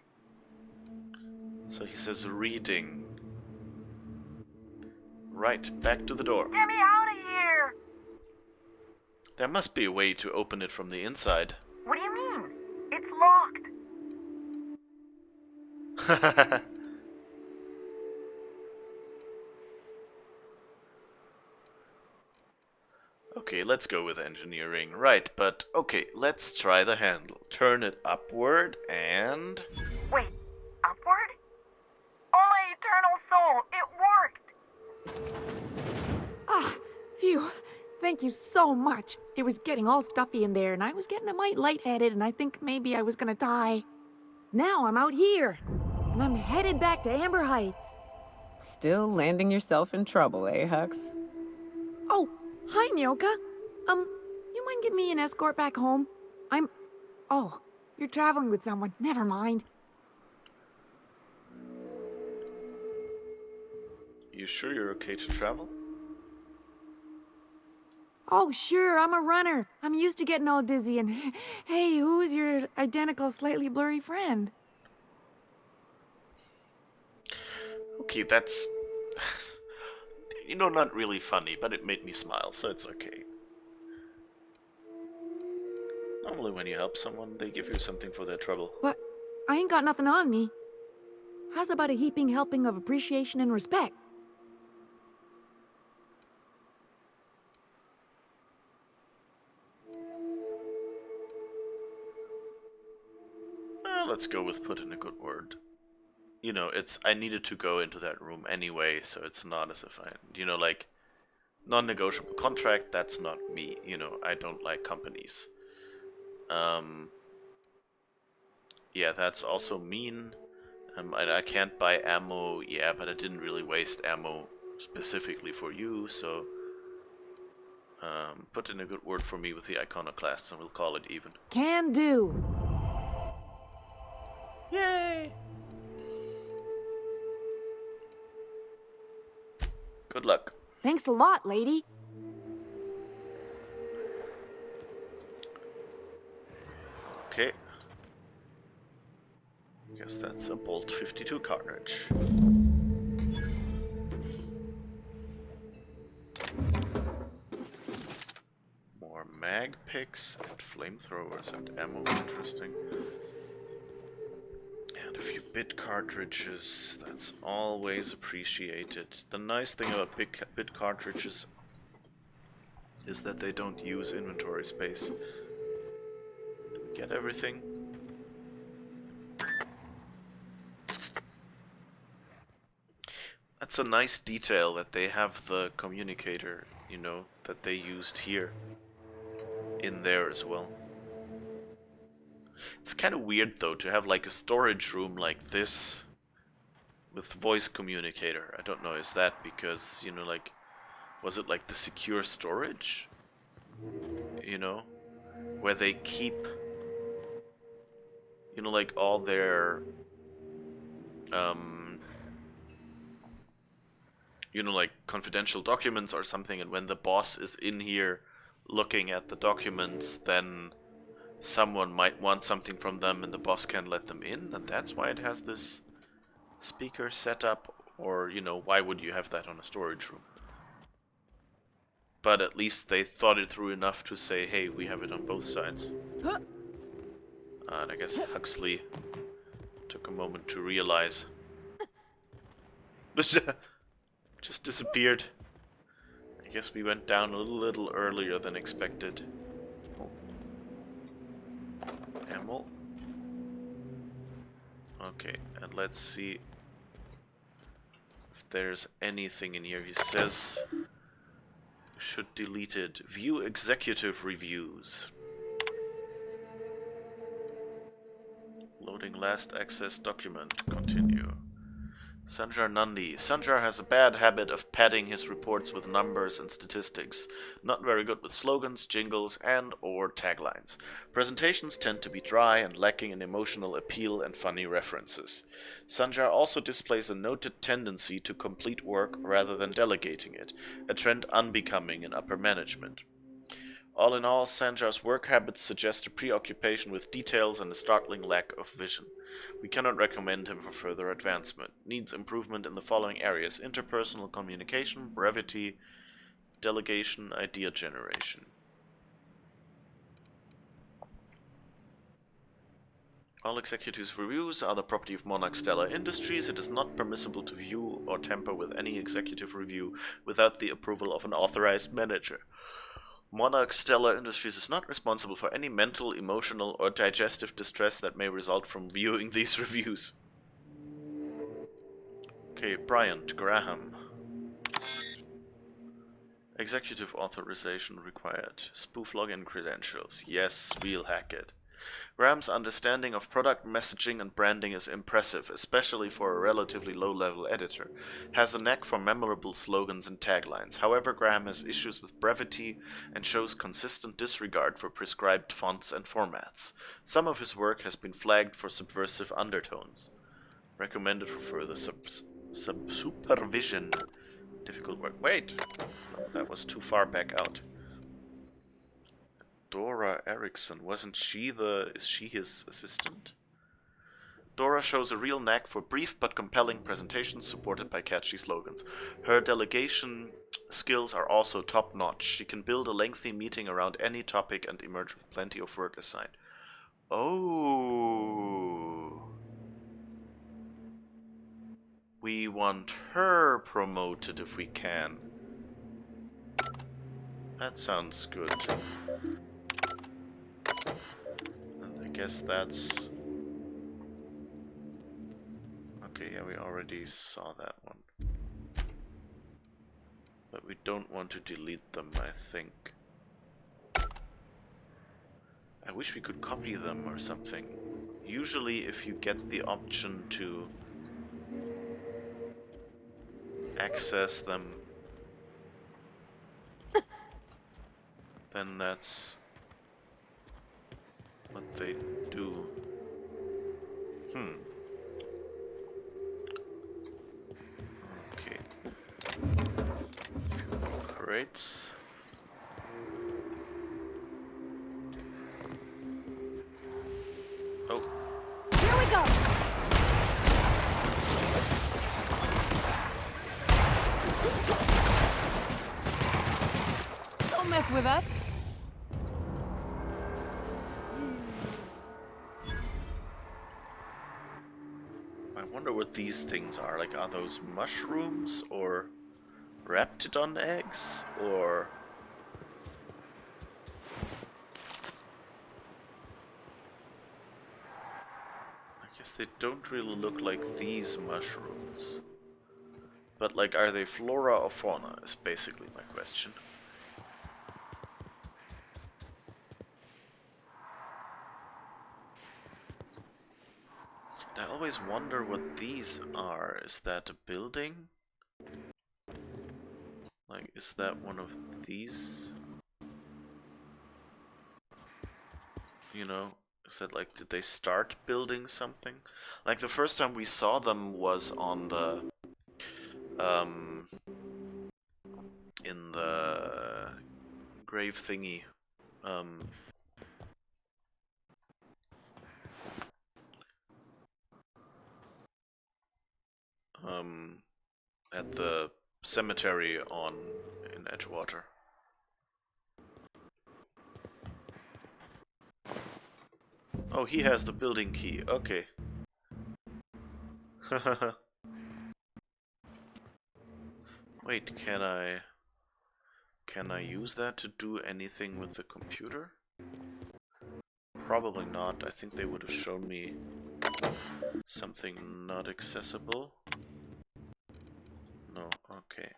So he says reading. Right, back to the door. Get me out of here! There must be a way to open it from the inside. What do you mean? It's locked. Okay, let's go with engineering. Right, but okay, let's try the handle. Turn it upward and... Wait, upward? Oh, my eternal soul, it worked! Ah, phew. Thank you so much. It was getting all stuffy in there, and I was getting a mite lightheaded, and I think maybe I was gonna die. Now I'm out here, and I'm headed back to Amber Heights. Still landing yourself in trouble, eh, Hux? Oh, hi, Nyoka. You mind giving me an escort back home? Oh, you're traveling with someone. Never mind. You sure you're okay to travel? Oh, sure, I'm a runner. I'm used to getting all dizzy, and hey, who's your identical, slightly blurry friend? Okay, that's... you know, not really funny, but it made me smile, so it's okay. Normally when you help someone, they give you something for their trouble. But I ain't got nothing on me. How's about a heaping helping of appreciation and respect? Let's go with put in a good word. You know, I needed to go into that room anyway, so it's not as if I, you know, like, non-negotiable contract, that's not me, you know, I don't like companies. Yeah, that's also mean. I can't buy ammo, yeah, but I didn't really waste ammo specifically for you, so... put in a good word for me with the iconoclasts and we'll call it even. Can do. Yay! Good luck. Thanks a lot, lady. Okay. Guess that's a Bolt 52 cartridge. More mag picks and flamethrowers and ammo, interesting. And a few bit cartridges, that's always appreciated. The nice thing about bit cartridges is that they don't use inventory space. Do we get everything? That's a nice detail that they have the communicator, you know, that they used here in there as well. It's kind of weird though to have like a storage room like this with voice communicator. I don't know, is that because, you know, like, was it like the secure storage? You know, where they keep, you know, like all their you know, like confidential documents or something, and when the boss is in here looking at the documents, then someone might want something from them and the boss can let them in, and that's why it has this speaker setup. Or, you know, why would you have that on a storage room? But at least they thought it through enough to say, hey, we have it on both sides. And I guess Huxley took a moment to realize. Just disappeared. I guess we went down a little earlier than expected. Oh. Ammo. Okay, and let's see if there's anything in here. He says should delete it. View executive reviews. Loading last access document. Continue. Sanjar Nandi. Sanjar has a bad habit of padding his reports with numbers and statistics. Not very good with slogans, jingles, and or taglines. Presentations tend to be dry and lacking in emotional appeal and funny references. Sanjar also displays a noted tendency to complete work rather than delegating it, a trend unbecoming in upper management. All in all, Sanjar's work habits suggest a preoccupation with details and a startling lack of vision. We cannot recommend him for further advancement. Needs improvement in the following areas: interpersonal communication, brevity, delegation, idea generation. All executives' reviews are the property of Monarch Stellar Industries. It is not permissible to view or tamper with any executive review without the approval of an authorized manager. Monarch Stellar Industries is not responsible for any mental, emotional, or digestive distress that may result from viewing these reviews. Okay, Bryant Graham. Executive authorization required. Spoof login credentials. Yes, we'll hack it. Graham's understanding of product messaging and branding is impressive, especially for a relatively low-level editor. Has a knack for memorable slogans and taglines. However, Graham has issues with brevity and shows consistent disregard for prescribed fonts and formats. Some of his work has been flagged for subversive undertones. Recommended for further supervision. Difficult work. Wait! No, that was too far back out. Dora Erickson, wasn't she is she his assistant? Dora shows a real knack for brief but compelling presentations supported by catchy slogans. Her delegation skills are also top-notch. She can build a lengthy meeting around any topic and emerge with plenty of work assigned. Oh. We want her promoted if we can. That sounds good. I guess that's... Okay, yeah, we already saw that one. But we don't want to delete them, I think. I wish we could copy them or something. Usually if you get the option to access them, then that's what they do. Okay. Crates. Oh. Here we go! Don't mess with us. I wonder what these things are. Like, are those mushrooms or raptidon eggs or... I guess they don't really look like these mushrooms. But like, are they flora or fauna is basically my question. I always wonder what these are. Is that a building? Like, is that one of these? You know, is that like, did they start building something? Like, the first time we saw them was on the the grave thingy. At the cemetery in Edgewater. Oh, he has the building key. Okay. Wait, can I use that to do anything with the computer? Probably not. I think they would have shown me something not accessible. No, okay.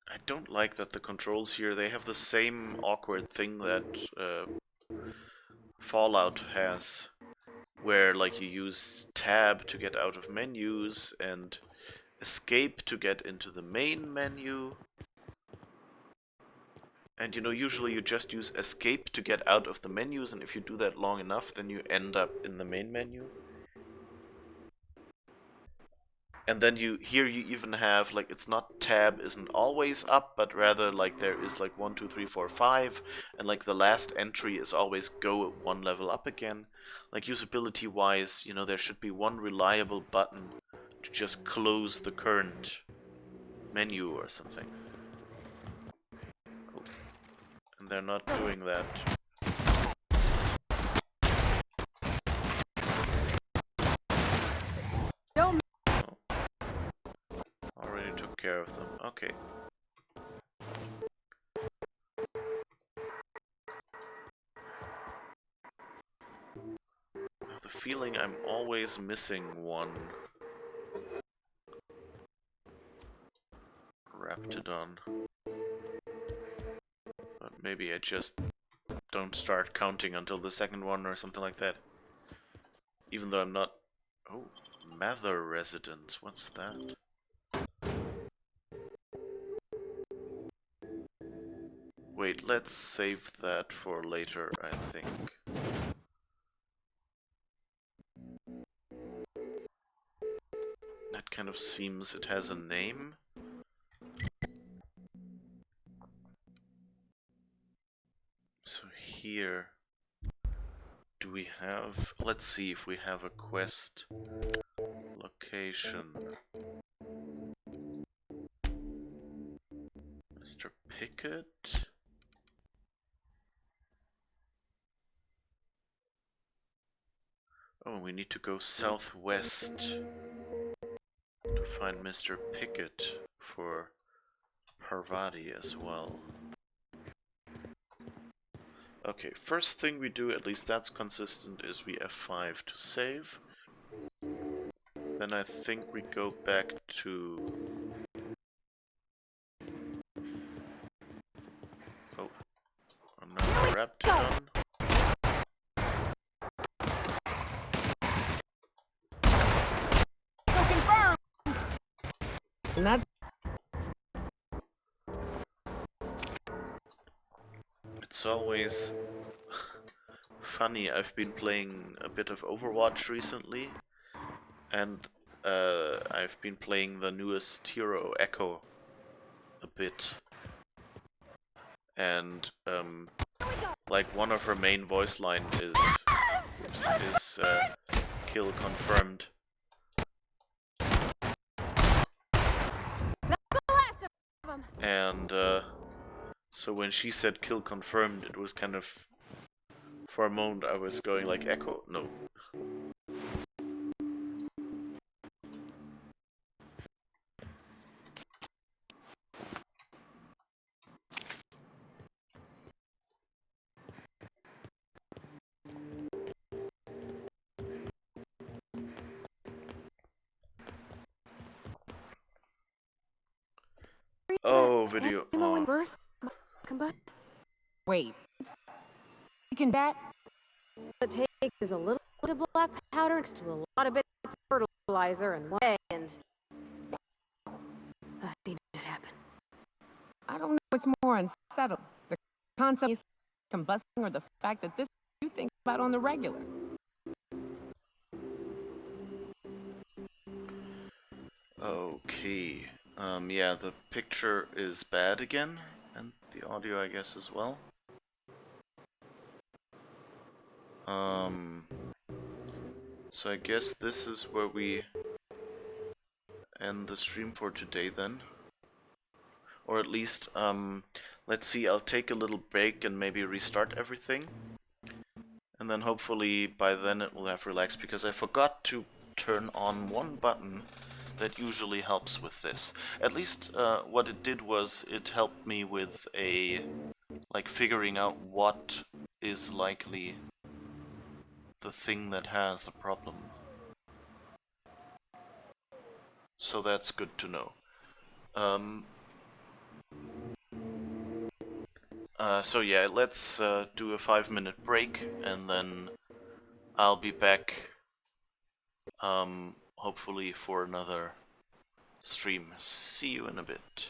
I don't like that the controls here, they have the same awkward thing that Fallout has, where like you use tab to get out of menus and escape to get into the main menu. And you know, usually you just use escape to get out of the menus, and if you do that long enough, then you end up in the main menu. And then here you even have, like, it's not tab isn't always up, but rather like there is like 1, 2, 3, 4, 5, and like the last entry is always go one level up again. Like usability wise, you know, there should be one reliable button to just close the current menu or something. Oh. And they're not doing that. Already took care of them. Okay. I have the feeling I'm always missing one. Raptidon. But maybe I just don't start counting until the second one or something like that. Even though I'm not... Oh, Mather Residence. What's that? Wait, let's save that for later, I think. That kind of seems it has a name. So here, do we have... Let's see if we have a quest location. Mr. Pickett? Oh, we need to go southwest to find Mr. Pickett for Parvati as well. Okay, first thing we do, at least that's consistent, is we F5 to save. Then I think we go back to... Oh, another Raptidon. And that It's always funny. I've been playing a bit of Overwatch recently, and I've been playing the newest hero, Echo, a bit. And like one of her main voice line is kill confirmed. And so when she said kill confirmed, it was kind of, for a moment I was going like, Echo? No. Oh, video. Ammo and Oh. birth combust. wait. You can that? What it takes is a little bit of black powder mixed to a lot of bits of fertilizer and one egg, and I've seen it happen. I don't know what's more unsettled. The concept is combusting or the fact that this you think about on the regular. Okay. Yeah, the picture is bad again, and the audio, I guess, as well. So I guess this is where we end the stream for today then. Or at least, let's see, I'll take a little break and maybe restart everything. And then hopefully by then it will have relaxed, because I forgot to turn on one button that usually helps with this. At least what it did was it helped me with like figuring out what is likely the thing that has the problem. So that's good to know. So yeah, let's do a 5-minute break, and then I'll be back hopefully for another stream. See you in a bit.